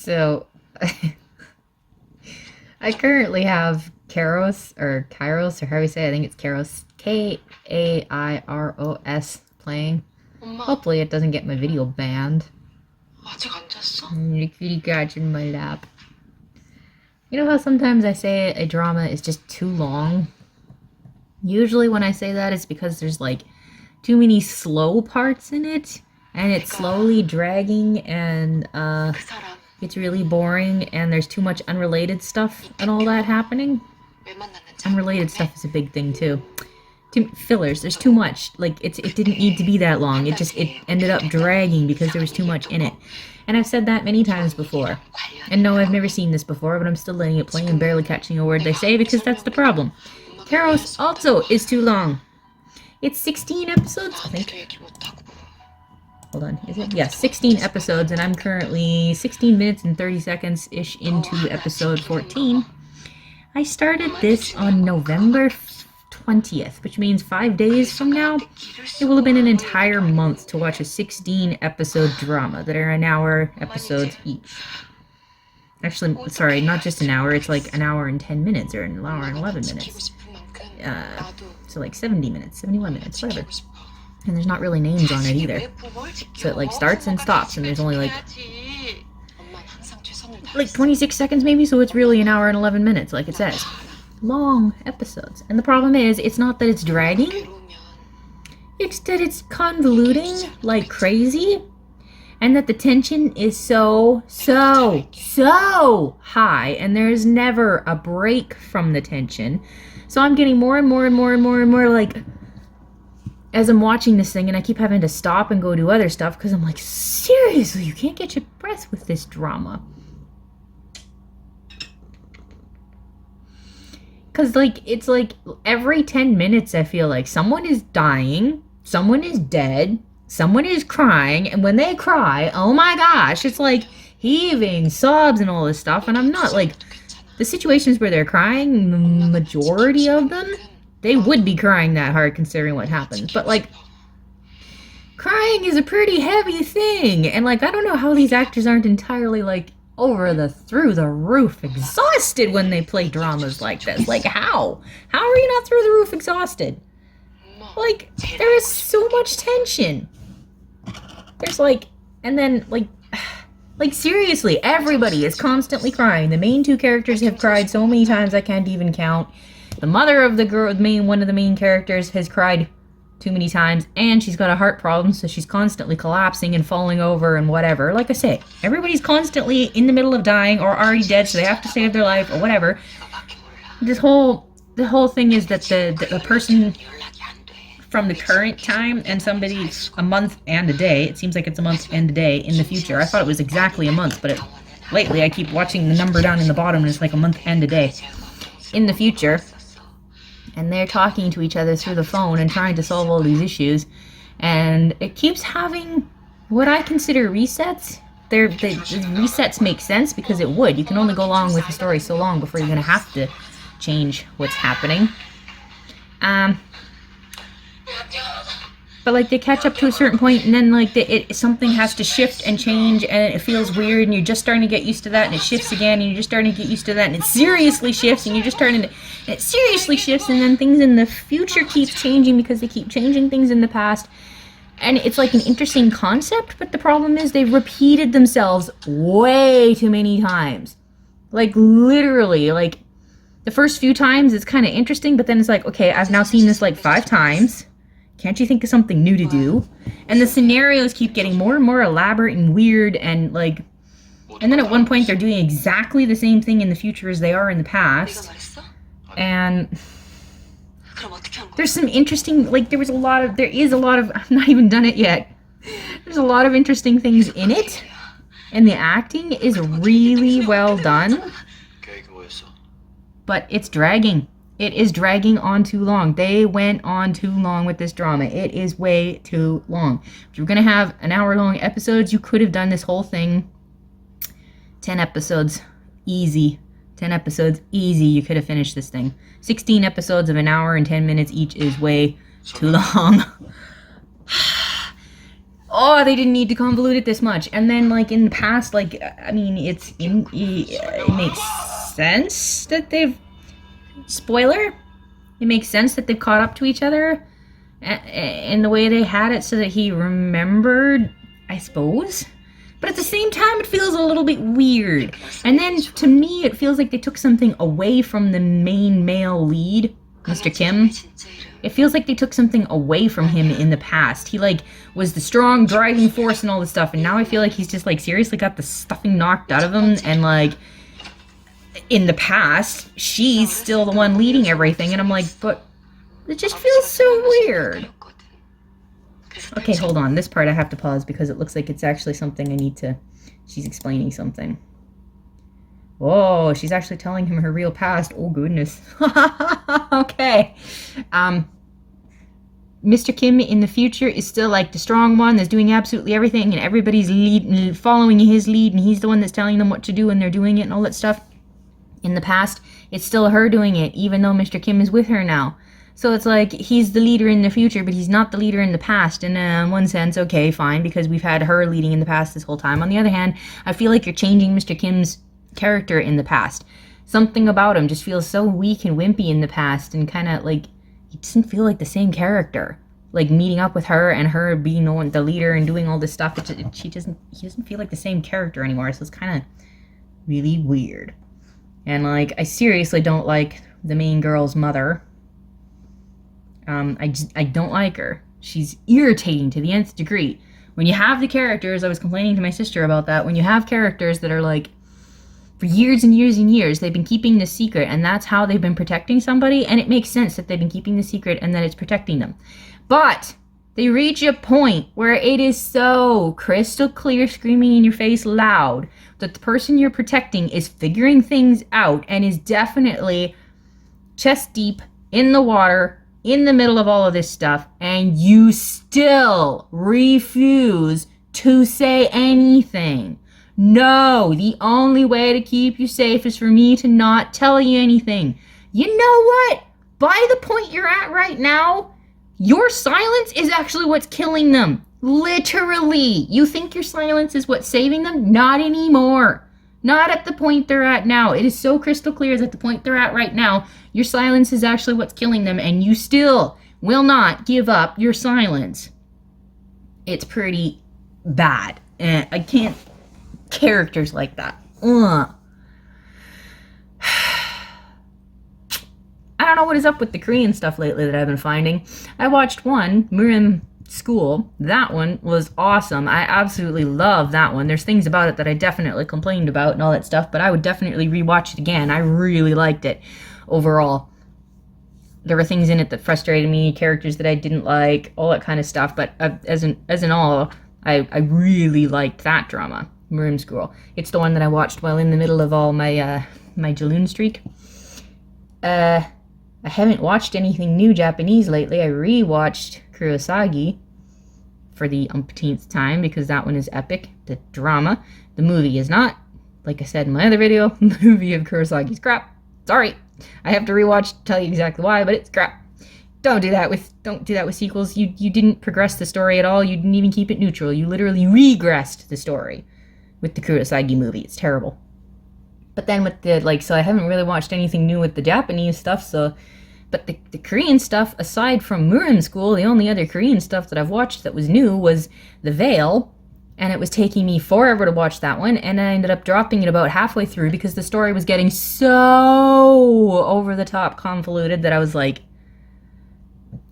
So, I currently have Kairos, or how do you say it? I think it's Kairos, Kairos playing. 엄마, Hopefully it doesn't get my video banned. 아직 안 잤어? The kitty cat's in my lap. You know how sometimes I say a drama is just too long? Usually when I say that, it's because there's like too many slow parts in it, and it's slowly dragging, and 그 사람 it's really boring, and there's too much unrelated stuff and all that happening. 왜 만났는지 Unrelated stuff is a big thing too. Fillers, there's too much. Like it didn't need to be that long. It ended up dragging because there was too much in it. And I've said that many times before. And no, I've never seen this before, but I'm still letting it play and barely catching a word they say because that's the problem. Kairos also is too long. It's 16 episodes, I think. 얘기 못하고 Hold on, is it? Yeah, 16 episodes, and I'm currently 16 minutes and 30 seconds-ish into episode 14. I started this on November 20th, which means 5 days from now, it will have been an entire month to watch a 16-episode drama that are an hour episodes each. Actually, sorry, not just an hour, it's like an hour and 10 minutes, or an hour and 11 minutes. So like 70 minutes, 71 minutes, whatever. And there's not really names on it either. So it like starts and stops, and there's only like 26 seconds maybe, so it's really an hour and 11 minutes, like it says. Long episodes. And the problem is, it's not that it's dragging, it's that it's convoluting like crazy, and that the tension is so high, and there's never a break from the tension. So I'm getting more and more like, as I'm watching this thing, and I keep having to stop and go do other stuff because I'm like, seriously, you can't get your breath with this drama. Because, like, it's like every 10 minutes I feel like someone is dying, someone is dead, someone is crying, and when they cry, oh my gosh, it's like heaving, sobs, and all this stuff, and I'm not, like, the situations where they're crying, the majority of them, they would be crying that hard considering what happens, but, like, crying is a pretty heavy thing, and, like, I don't know how these actors aren't entirely, like, through the roof exhausted when they play dramas like this. Like, how? How are you not through the roof exhausted? Like, there is so much tension. There's, like, and then, like, seriously, everybody is constantly crying. The main two characters have cried so many times I can't even count. The mother of the girl, one of the main characters, has cried too many times, and she's got a heart problem, so she's constantly collapsing and falling over and whatever. Like I say, everybody's constantly in the middle of dying or already dead, so they have to save their life or whatever. The whole thing is that the person from the current time and somebody a month and a day, it seems like it's a month and a day in the future. I thought it was exactly a month, but lately I keep watching the number down in the bottom and it's like a month and a day in the future. And they're talking to each other through the phone and trying to solve all these issues. And it keeps having what I consider resets. The resets make sense because it would. You can only go along with the story so long before you're going to have to change what's happening. But, like, they catch up to a certain point, and then, like, something has to shift and change, and it feels weird, and you're just starting to get used to that, and it shifts again, and you're just starting to get used to that, and it seriously shifts, and you're just starting to, and it seriously shifts, and then things in the future keeps changing because they keep changing things in the past, and it's, like, an interesting concept, but the problem is they've repeated themselves way too many times. Like, literally, like, the first few times it's kind of interesting, but then it's like, okay, I've now seen this, like, 5 times. Can't you think of something new to do? And the scenarios keep getting more and more elaborate and weird, and like, and then at one point they're doing exactly the same thing in the future as they are in the past. And there's some interesting, like, there is a lot of, I've not even done it yet. There's a lot of interesting things in it, and the acting is really well done, but it's dragging. It is dragging on too long. They went on too long with this drama. It is way too long. If you're going to have an hour-long episodes, you could have done this whole thing 10 episodes. Easy. 10 episodes. Easy. You could have finished this thing. 16 episodes of an hour and 10 minutes each is way too long. oh, they didn't need to convolute it this much. And then, like, in the past, like, I mean, it makes sense that they've, spoiler, it makes sense that they've caught up to each other in the way they had it so that he remembered, I suppose. But at the same time, it feels a little bit weird. And then, to me, it feels like they took something away from the main male lead, Mr. Kim. It feels like they took something away from him in the past. He, like, was the strong driving force and all this stuff, and now I feel like he's just, like, seriously got the stuffing knocked out of him, and, like, in the past, she's still the one leading everything, and I'm like, but it just feels so weird. Okay, hold on. This part I have to pause because it looks like it's actually something I need to... She's explaining something. Whoa, she's actually telling him her real past. Oh, goodness. Okay. Mr. Kim in the future is still like the strong one that's doing absolutely everything, and everybody's following his lead, and he's the one that's telling them what to do, and they're doing it and all that stuff. In the past, it's still her doing it, even though Mr. Kim is with her now. So it's like, he's the leader in the future, but he's not the leader in the past. And in one sense, okay, fine, because we've had her leading in the past this whole time. On the other hand, I feel like you're changing Mr. Kim's character in the past. Something about him just feels so weak and wimpy in the past, and kind of like, he doesn't feel like the same character. Like, meeting up with her and her being the leader and doing all this stuff, he doesn't feel like the same character anymore. So it's kind of really weird. And, like, I seriously don't like the main girl's mother. I don't like her. She's irritating to the nth degree. When you have the characters, I was complaining to my sister about that, when you have characters that are like, for years and years and years, they've been keeping this secret, and that's how they've been protecting somebody, and it makes sense that they've been keeping the secret and that it's protecting them. But they reach a point where it is so crystal clear, screaming in your face loud, that the person you're protecting is figuring things out and is definitely chest deep in the water, in the middle of all of this stuff, and you still refuse to say anything. No, the only way to keep you safe is for me to not tell you anything. You know what? By the point you're at right now, your silence is actually what's killing them. Literally. You think your silence is what's saving them? Not anymore. Not at the point they're at now. It is so crystal clear that the point they're at right now, your silence is actually what's killing them, and you still will not give up your silence. It's pretty bad. I can't... Characters like that. Ugh. I don't know what is up with the Korean stuff lately that I've been finding. I watched one, Moorim School. That one was awesome. I absolutely love that one. There's things about it that I definitely complained about and all that stuff, but I would definitely rewatch it again. I really liked it overall. There were things in it that frustrated me, characters that I didn't like, all that kind of stuff, but as in all, I really liked that drama, Moorim School. It's the one that I watched while in the middle of all my my Jaloon streak. I haven't watched anything new Japanese lately. I rewatched Kurosagi for the umpteenth time because that one is epic. The drama. The movie is not. Like I said in my other video, the movie of Kurosagi's crap. Sorry. I have to rewatch to tell you exactly why, but it's crap. Don't do that with sequels. You didn't progress the story at all. You didn't even keep it neutral. You literally regressed the story with the Kurosagi movie. It's terrible. But then with the, so I haven't really watched anything new with the Japanese stuff, so... But the Korean stuff, aside from Moorim School, the only other Korean stuff that I've watched that was new was The Veil, and it was taking me forever to watch that one, and I ended up dropping it about halfway through because the story was getting so over-the-top convoluted that I was like...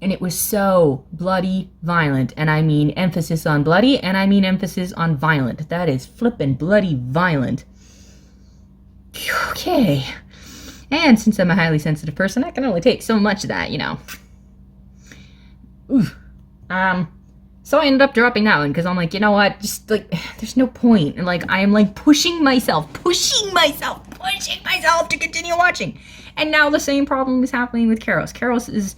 And it was so bloody violent, and I mean emphasis on bloody, and I mean emphasis on violent. That is flippin' bloody violent. Okay. And since I'm a highly sensitive person, I can only take so much of that, you know. Oof. So I ended up dropping that one, because I'm like, you know what, just, there's no point. And, I am, pushing myself to continue watching. And now the same problem is happening with Kairos. Kairos is...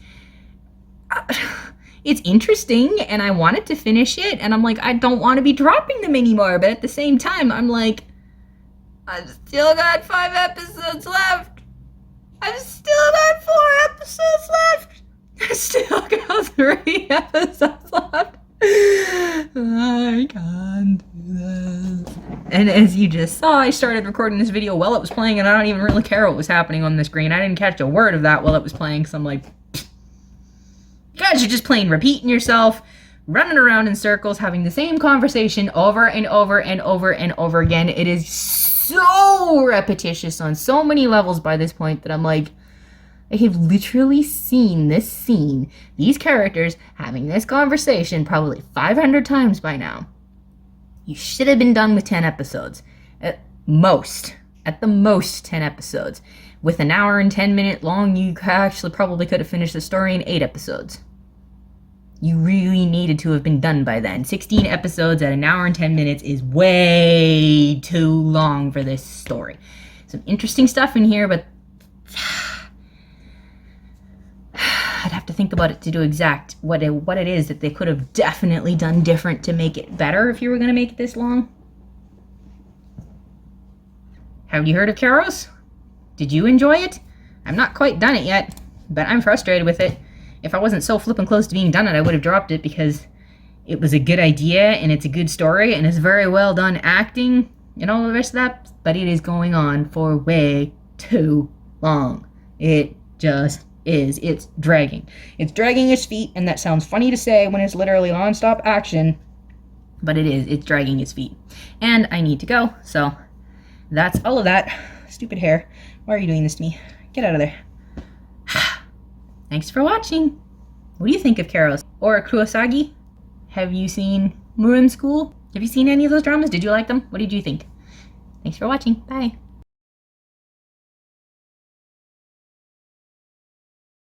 it's interesting, and I wanted to finish it, and I'm like, I don't want to be dropping them anymore, but at the same time, I'm like, I've still got 5 episodes left. I've still got 4 episodes left. I've still got 3 episodes left. can't do this. And as you just saw, I started recording this video while it was playing, and I don't even really care what was happening on the screen. I didn't catch a word of that while it was playing, so I'm like, you guys are just playing repeating yourself, running around in circles, having the same conversation over and over and over and over again. It is so repetitious on so many levels by this point that I'm like, I have literally seen this scene, these characters having this conversation probably 500 times by now. You should have been done with 10 episodes. At the most 10 episodes. With an hour and 10 minute long, you actually probably could have finished the story in 8 episodes. You really needed to have been done by then. 16 episodes at an hour and 10 minutes is way too long for this story. Some interesting stuff in here, but I'd have to think about it to do exact what it is that they could have definitely done different to make it better if you were going to make it this long. Have you heard of Kairos? Did you enjoy it? I'm not quite done it yet, but I'm frustrated with it. If I wasn't so flipping close to being done it, I would have dropped it because it was a good idea and it's a good story and it's very well done acting and all the rest of that, but it is going on for way too long. It just is. It's dragging. It's dragging its feet, and that sounds funny to say when it's literally non-stop action, but it is. It's dragging its feet. And I need to go, so that's all of that. Stupid hair. Why are you doing this to me? Get out of there. Thanks for watching. What do you think of Kairos? Or Kurosagi? Have you seen Moorim School? Have you seen any of those dramas? Did you like them? What did you think? Thanks for watching. Bye.